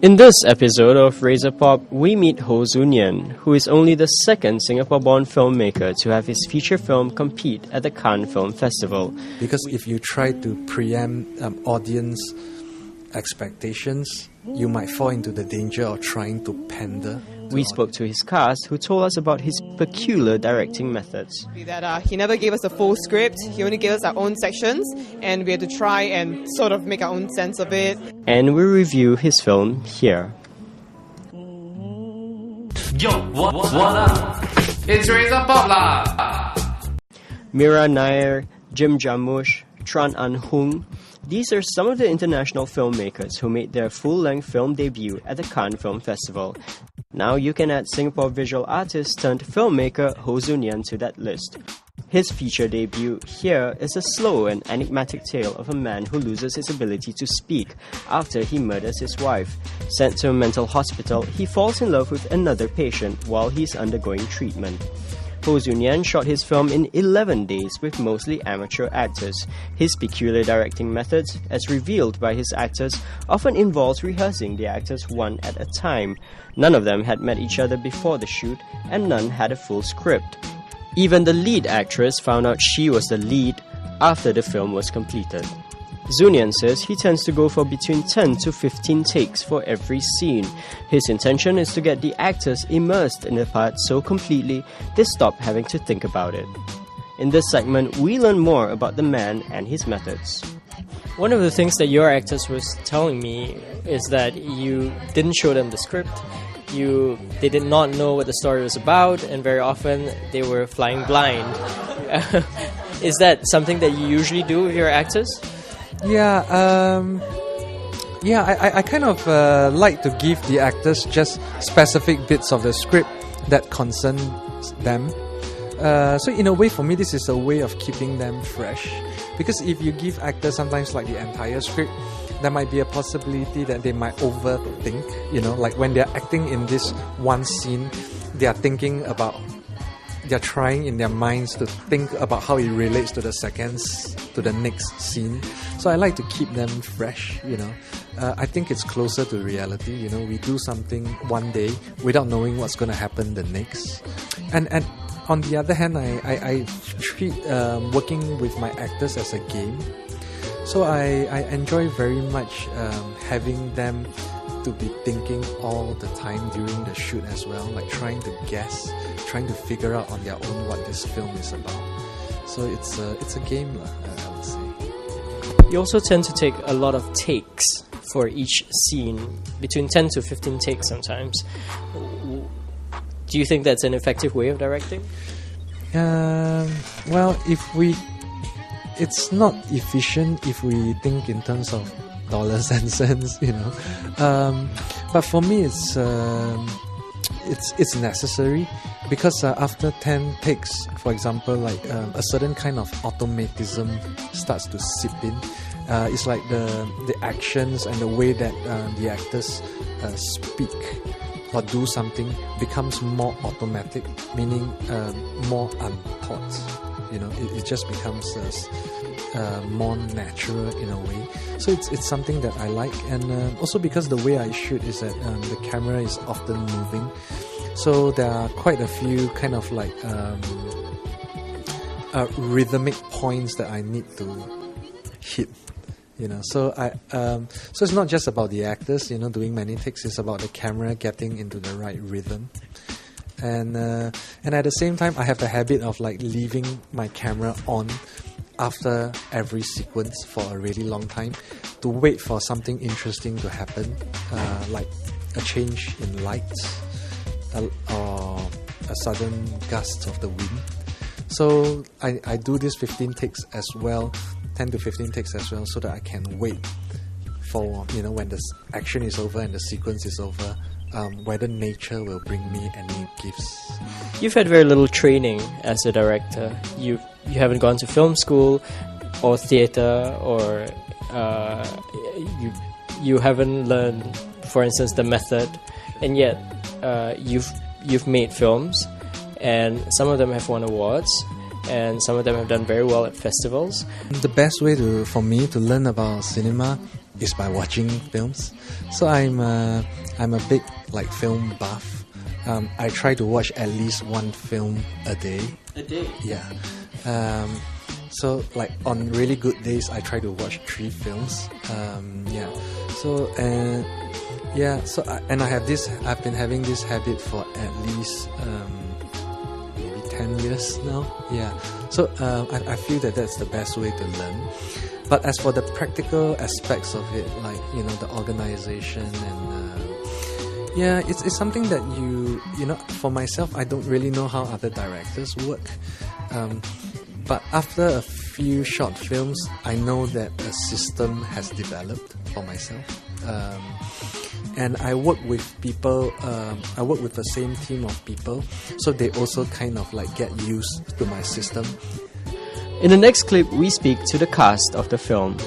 In this episode of RazorPop, we meet Ho Tzu Nyen, who is only the second Singapore-born filmmaker to have his feature film compete at the Cannes Film Festival. Because if you try to preempt audience expectations, you might fall into the danger of trying to pander. We spoke to his cast, who told us about his peculiar directing methods. That he never gave us a full script, he only gave us our own sections, and we had to try and sort of make our own sense of it. And we review his film here. Yo, what up? It's RazorPop lah! Mira Nair, Jim Jarmusch, Tran An Hung. These are some of the international filmmakers who made their full-length film debut at the Cannes Film Festival. Now you can add Singapore visual artist turned filmmaker Ho Tzu Nyen to that list. His feature debut here is a slow and enigmatic tale of a man who loses his ability to speak after he murders his wife. Sent to a mental hospital, he falls in love with another patient while he's undergoing treatment. Ho Tzu Nyen shot his film in 11 days with mostly amateur actors. His peculiar directing methods, as revealed by his actors, often involves rehearsing the actors one at a time. None of them had met each other before the shoot, and none had a full script. Even the lead actress found out she was the lead after the film was completed. Tzu Nyen says he tends to go for between 10 to 15 takes for every scene. His intention is to get the actors immersed in the part so completely they stop having to think about it. In this segment, we learn more about the man and his methods. One of the things that your actors was telling me is that you didn't show them the script. They did not know what the story was about, and very often they were flying blind. Is that something that you usually do with your actors? I kind of like to give the actors just specific bits of the script that concern them. So in a way, for me, this is a way of keeping them fresh. Because if you give actors sometimes like the entire script, there might be a possibility that they might overthink. Like when they're acting in this one scene, they are thinking about. They're trying in their minds to think about how it relates to the next scene. So I like to keep them fresh, I think it's closer to reality. We do something one day without knowing what's going to happen the next. And on the other hand, I treat working with my actors as a game. So I enjoy very much having them to be thinking all the time during the shoot as well, like trying to guess, trying to figure out on their own what this film is about. So it's a game, I would say. You also tend to take a lot of takes for each scene, between 10 to 15 takes sometimes. Do you think that's an effective way of directing? Well, it's not efficient if we think in terms of dollars and cents, but for me it's necessary, because after 10 takes, for example, like a certain kind of automatism starts to seep in. It's like the actions and the way that the actors speak or do something becomes more automatic, meaning more unthought. It just becomes more natural in a way. So it's something that I like, and also because the way I shoot is that the camera is often moving, so there are quite a few kind of like rhythmic points that I need to hit. So so it's not just about the actors, doing many takes. It's about the camera getting into the right rhythm. And at the same time, I have the habit of like leaving my camera on after every sequence for a really long time to wait for something interesting to happen, like a change in lights or a sudden gust of the wind. So I do this 15 takes as well, 10 to 15 takes as well, so that I can wait for when the action is over and the sequence is over, whether nature will bring me any gifts. You've had very little training as a director. You haven't gone to film school or theatre, or you haven't learned, for instance, the method, and yet you've made films, and some of them have won awards, and some of them have done very well at festivals. The best way for me to learn about cinema is by watching films. So I'm a big like film buff. I try to watch at least one film a day. A day? Yeah. So like on really good days, I try to watch 3 films. Yeah. So and I've been having this habit for at least maybe 10 years now. Yeah. So I feel that that's the best way to learn. But as for the practical aspects of it, like the organization and it's something that for myself, I don't really know how other directors work. But after a few short films, I know that a system has developed for myself. And I work with people, I work with the same team of people, so they also kind of like get used to my system. In the next clip, we speak to the cast of the film.